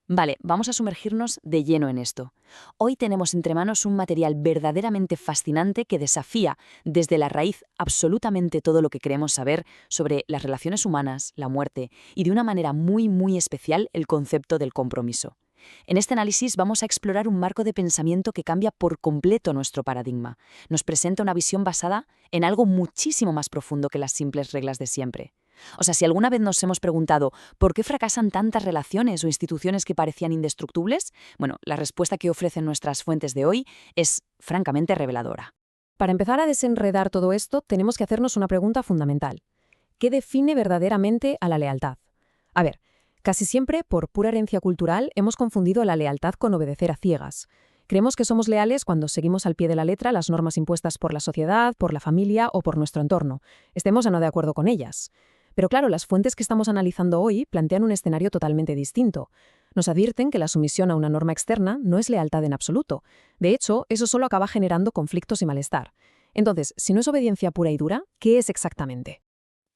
Vale, vamos a sumergirnos de lleno en esto. Hoy tenemos entre manos un material verdaderamente fascinante que desafía desde la raíz absolutamente todo lo que queremos saber sobre las relaciones humanas, la muerte y de una manera muy especial el concepto del compromiso. En este análisis vamos a explorar un marco de pensamiento que cambia por completo nuestro paradigma. Nos presenta una visión basada en algo muchísimo más profundo que las simples reglas de siempre. O sea, si alguna vez nos hemos preguntado ¿por qué fracasan tantas relaciones o instituciones que parecían indestructibles? Bueno, la respuesta que ofrecen nuestras fuentes de hoy es francamente reveladora. Para empezar a desenredar todo esto, tenemos que hacernos una pregunta fundamental. ¿Qué define verdaderamente a la lealtad? A ver, casi siempre, por pura herencia cultural, hemos confundido la lealtad con obedecer a ciegas. Creemos que somos leales cuando seguimos al pie de la letra las normas impuestas por la sociedad, por la familia o por nuestro entorno, estemos o no de acuerdo con ellas. Pero claro, las fuentes que estamos analizando hoy plantean un escenario totalmente distinto. Nos advierten que la sumisión a una norma externa no es lealtad en absoluto. De hecho, eso solo acaba generando conflictos y malestar. Entonces, si no es obediencia pura y dura, ¿qué es exactamente?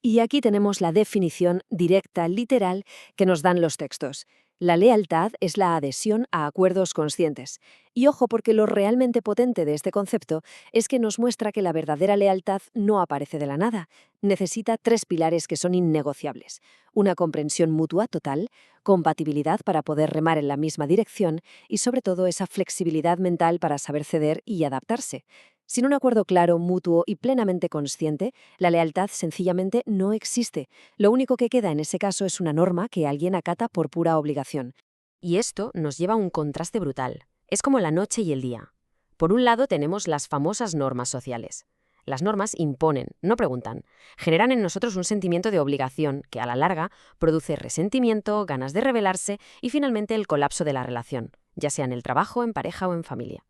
Y aquí tenemos la definición directa, literal, que nos dan los textos. La lealtad es la adhesión a acuerdos conscientes. Y ojo, porque lo realmente potente de este concepto es que nos muestra que la verdadera lealtad no aparece de la nada. Necesita tres pilares que son innegociables. Una comprensión mutua total, compatibilidad para poder remar en la misma dirección y sobre todo esa flexibilidad mental para saber ceder y adaptarse. Sin un acuerdo claro, mutuo y plenamente consciente, la lealtad sencillamente no existe. Lo único que queda en ese caso es una norma que alguien acata por pura obligación. Y esto nos lleva a un contraste brutal. Es como la noche y el día. Por un lado tenemos las famosas normas sociales. Las normas imponen, no preguntan. Generan en nosotros un sentimiento de obligación que a la larga produce resentimiento, ganas de rebelarse y finalmente el colapso de la relación, ya sea en el trabajo, en pareja o en familia.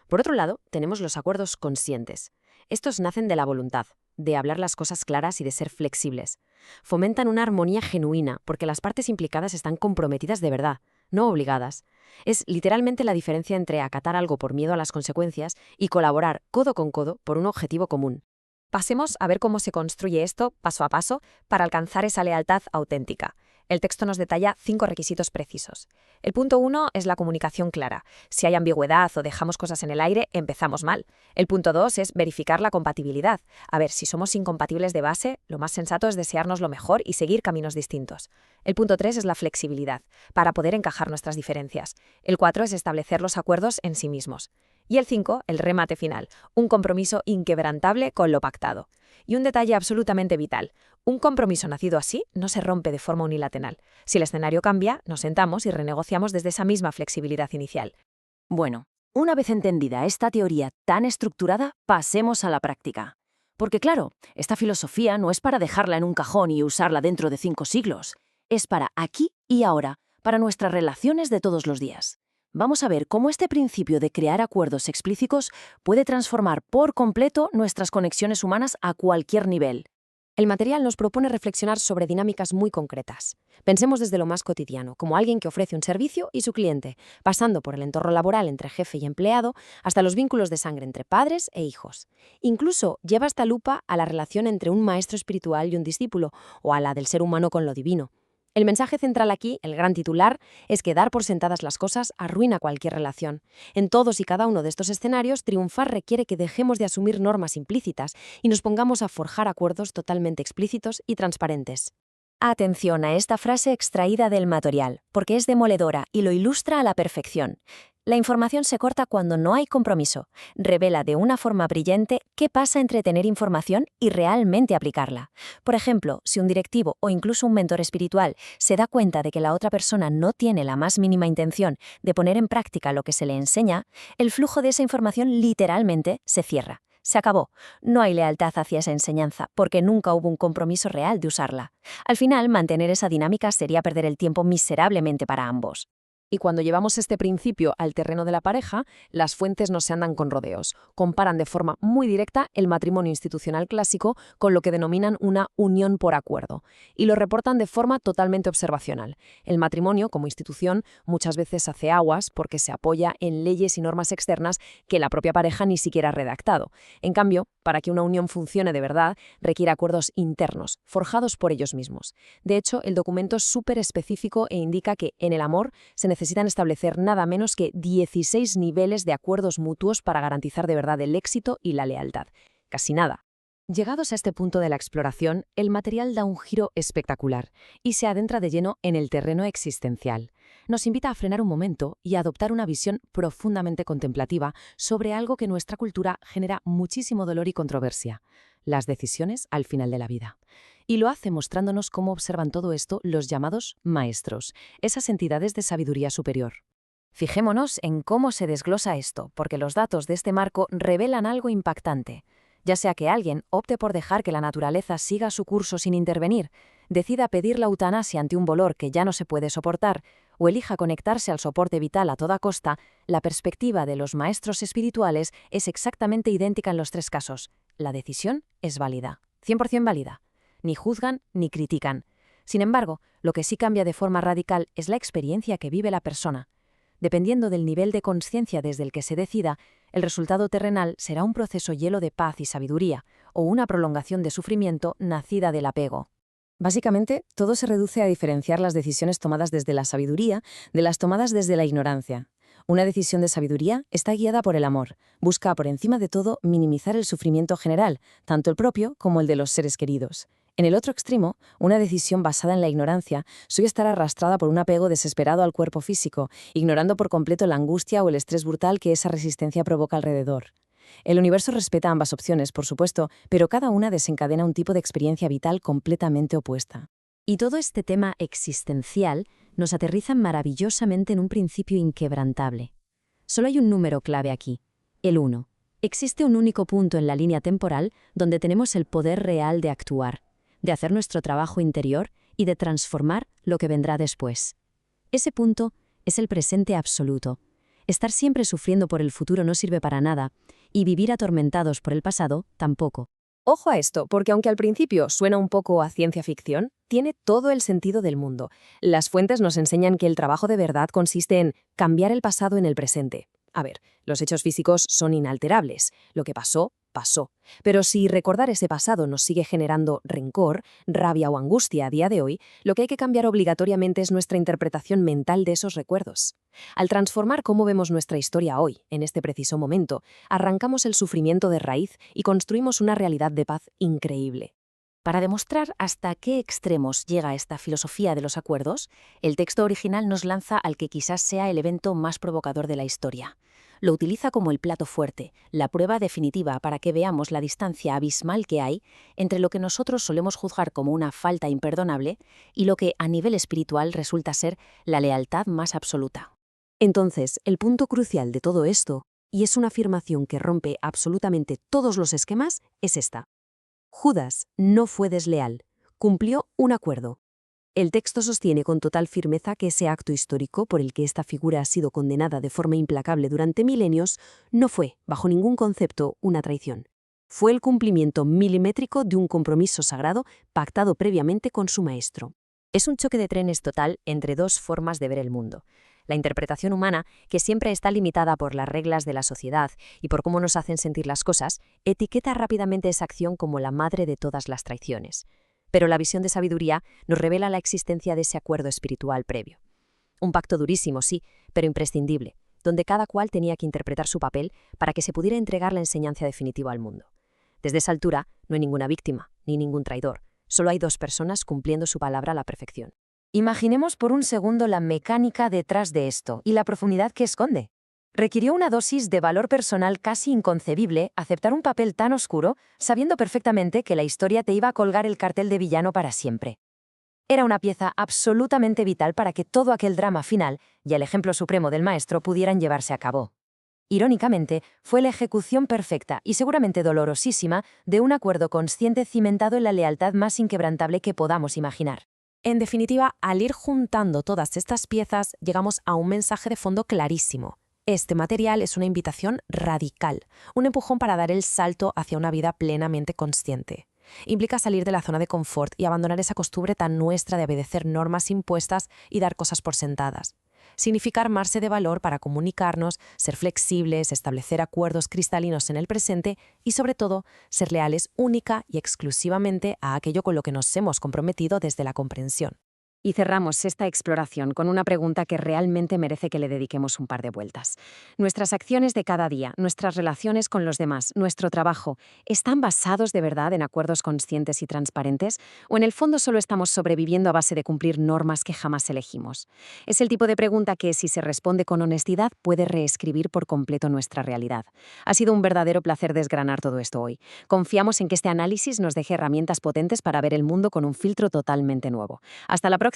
Por otro lado, tenemos los acuerdos conscientes. Estos nacen de la voluntad, de hablar las cosas claras y de ser flexibles. Fomentan una armonía genuina porque las partes implicadas están comprometidas de verdad, no obligadas. Es literalmente la diferencia entre acatar algo por miedo a las consecuencias y colaborar codo con codo por un objetivo común. Pasemos a ver cómo se construye esto paso a paso para alcanzar esa lealtad auténtica. El texto nos detalla 5 requisitos precisos. El punto 1 es la comunicación clara. Si hay ambigüedad o dejamos cosas en el aire, empezamos mal. El punto 2 es verificar la compatibilidad. A ver, si somos incompatibles de base, lo más sensato es desearnos lo mejor y seguir caminos distintos. El punto 3 es la flexibilidad, para poder encajar nuestras diferencias. El 4 es establecer los acuerdos en sí mismos. Y el 5, el remate final, un compromiso inquebrantable con lo pactado. Y un detalle absolutamente vital, un compromiso nacido así no se rompe de forma unilateral. Si el escenario cambia, nos sentamos y renegociamos desde esa misma flexibilidad inicial. Bueno, una vez entendida esta teoría tan estructurada, pasemos a la práctica. Porque claro, esta filosofía no es para dejarla en un cajón y usarla dentro de 5 siglos. Es para aquí y ahora, para nuestras relaciones de todos los días. Vamos a ver cómo este principio de crear acuerdos explícitos puede transformar por completo nuestras conexiones humanas a cualquier nivel. El material nos propone reflexionar sobre dinámicas muy concretas. Pensemos desde lo más cotidiano, como alguien que ofrece un servicio y su cliente, pasando por el entorno laboral entre jefe y empleado, hasta los vínculos de sangre entre padres e hijos. Incluso lleva esta lupa a la relación entre un maestro espiritual y un discípulo, o a la del ser humano con lo divino. El mensaje central aquí, el gran titular, es que dar por sentadas las cosas arruina cualquier relación. En todos y cada uno de estos escenarios, triunfar requiere que dejemos de asumir normas implícitas y nos pongamos a forjar acuerdos totalmente explícitos y transparentes. Atención a esta frase extraída del material, porque es demoledora y lo ilustra a la perfección. La información se corta cuando no hay compromiso. Revela de una forma brillante qué pasa entre tener información y realmente aplicarla. Por ejemplo, si un directivo o incluso un mentor espiritual se da cuenta de que la otra persona no tiene la más mínima intención de poner en práctica lo que se le enseña, el flujo de esa información literalmente se cierra. Se acabó. No hay lealtad hacia esa enseñanza, porque nunca hubo un compromiso real de usarla. Al final, mantener esa dinámica sería perder el tiempo miserablemente para ambos. Y cuando llevamos este principio al terreno de la pareja, las fuentes no se andan con rodeos. Comparan de forma muy directa el matrimonio institucional clásico con lo que denominan una unión por acuerdo. Y lo reportan de forma totalmente observacional. El matrimonio, como institución, muchas veces hace aguas porque se apoya en leyes y normas externas que la propia pareja ni siquiera ha redactado. En cambio, para que una unión funcione de verdad, requiere acuerdos internos, forjados por ellos mismos. De hecho, el documento es súper específico e indica que en el amor se necesitan establecer nada menos que 16 niveles de acuerdos mutuos para garantizar de verdad el éxito y la lealtad. Casi nada. Llegados a este punto de la exploración, el material da un giro espectacular y se adentra de lleno en el terreno existencial. Nos invita a frenar un momento y a adoptar una visión profundamente contemplativa sobre algo que en nuestra cultura genera muchísimo dolor y controversia: las decisiones al final de la vida. Y lo hace mostrándonos cómo observan todo esto los llamados maestros, esas entidades de sabiduría superior. Fijémonos en cómo se desglosa esto, porque los datos de este marco revelan algo impactante. Ya sea que alguien opte por dejar que la naturaleza siga su curso sin intervenir, decida pedir la eutanasia ante un dolor que ya no se puede soportar, o elija conectarse al soporte vital a toda costa, la perspectiva de los maestros espirituales es exactamente idéntica en los tres casos. La decisión es válida, 100% válida. Ni juzgan ni critican. Sin embargo, lo que sí cambia de forma radical es la experiencia que vive la persona. Dependiendo del nivel de conciencia desde el que se decida, el resultado terrenal será un proceso lleno de paz y sabiduría, o una prolongación de sufrimiento nacida del apego. Básicamente, todo se reduce a diferenciar las decisiones tomadas desde la sabiduría de las tomadas desde la ignorancia. Una decisión de sabiduría está guiada por el amor. Busca, por encima de todo, minimizar el sufrimiento general, tanto el propio como el de los seres queridos. En el otro extremo, una decisión basada en la ignorancia suele estar arrastrada por un apego desesperado al cuerpo físico, ignorando por completo la angustia o el estrés brutal que esa resistencia provoca alrededor. El universo respeta ambas opciones, por supuesto, pero cada una desencadena un tipo de experiencia vital completamente opuesta. Y todo este tema existencial nos aterriza maravillosamente en un principio inquebrantable. Solo hay un número clave aquí: el 1. Existe un único punto en la línea temporal donde tenemos el poder real de actuar, de hacer nuestro trabajo interior y de transformar lo que vendrá después. Ese punto es el presente absoluto. Estar siempre sufriendo por el futuro no sirve para nada, y vivir atormentados por el pasado tampoco. Ojo a esto, porque aunque al principio suena un poco a ciencia ficción, tiene todo el sentido del mundo. Las fuentes nos enseñan que el trabajo de verdad consiste en cambiar el pasado en el presente. A ver, los hechos físicos son inalterables. Lo que pasó, pasó. Pero si recordar ese pasado nos sigue generando rencor, rabia o angustia a día de hoy, lo que hay que cambiar obligatoriamente es nuestra interpretación mental de esos recuerdos. Al transformar cómo vemos nuestra historia hoy, en este preciso momento, arrancamos el sufrimiento de raíz y construimos una realidad de paz increíble. Para demostrar hasta qué extremos llega esta filosofía de los acuerdos, el texto original nos lanza al que quizás sea el evento más provocador de la historia. Lo utiliza como el plato fuerte, la prueba definitiva para que veamos la distancia abismal que hay entre lo que nosotros solemos juzgar como una falta imperdonable y lo que a nivel espiritual resulta ser la lealtad más absoluta. Entonces, el punto crucial de todo esto, y es una afirmación que rompe absolutamente todos los esquemas, es esta: Judas no fue desleal, cumplió un acuerdo. El texto sostiene con total firmeza que ese acto histórico por el que esta figura ha sido condenada de forma implacable durante milenios no fue, bajo ningún concepto, una traición. Fue el cumplimiento milimétrico de un compromiso sagrado pactado previamente con su maestro. Es un choque de trenes total entre dos formas de ver el mundo. La interpretación humana, que siempre está limitada por las reglas de la sociedad y por cómo nos hacen sentir las cosas, etiqueta rápidamente esa acción como la madre de todas las traiciones. Pero la visión de sabiduría nos revela la existencia de ese acuerdo espiritual previo. Un pacto durísimo, sí, pero imprescindible, donde cada cual tenía que interpretar su papel para que se pudiera entregar la enseñanza definitiva al mundo. Desde esa altura no hay ninguna víctima, ni ningún traidor. Solo hay dos personas cumpliendo su palabra a la perfección. Imaginemos por un segundo la mecánica detrás de esto y la profundidad que esconde. Requirió una dosis de valor personal casi inconcebible aceptar un papel tan oscuro, sabiendo perfectamente que la historia te iba a colgar el cartel de villano para siempre. Era una pieza absolutamente vital para que todo aquel drama final y el ejemplo supremo del maestro pudieran llevarse a cabo. Irónicamente, fue la ejecución perfecta y seguramente dolorosísima de un acuerdo consciente cimentado en la lealtad más inquebrantable que podamos imaginar. En definitiva, al ir juntando todas estas piezas, llegamos a un mensaje de fondo clarísimo. Este material es una invitación radical, un empujón para dar el salto hacia una vida plenamente consciente. Implica salir de la zona de confort y abandonar esa costumbre tan nuestra de obedecer normas impuestas y dar cosas por sentadas. significa armarse de valor para comunicarnos, ser flexibles, establecer acuerdos cristalinos en el presente y, sobre todo, ser leales única y exclusivamente a aquello con lo que nos hemos comprometido desde la comprensión. Y cerramos esta exploración con una pregunta que realmente merece que le dediquemos un par de vueltas. ¿Nuestras acciones de cada día, nuestras relaciones con los demás, nuestro trabajo, están basados de verdad en acuerdos conscientes y transparentes? ¿O en el fondo solo estamos sobreviviendo a base de cumplir normas que jamás elegimos? Es el tipo de pregunta que, si se responde con honestidad, puede reescribir por completo nuestra realidad. Ha sido un verdadero placer desgranar todo esto hoy. Confiamos en que este análisis nos deje herramientas potentes para ver el mundo con un filtro totalmente nuevo. Hasta la próxima.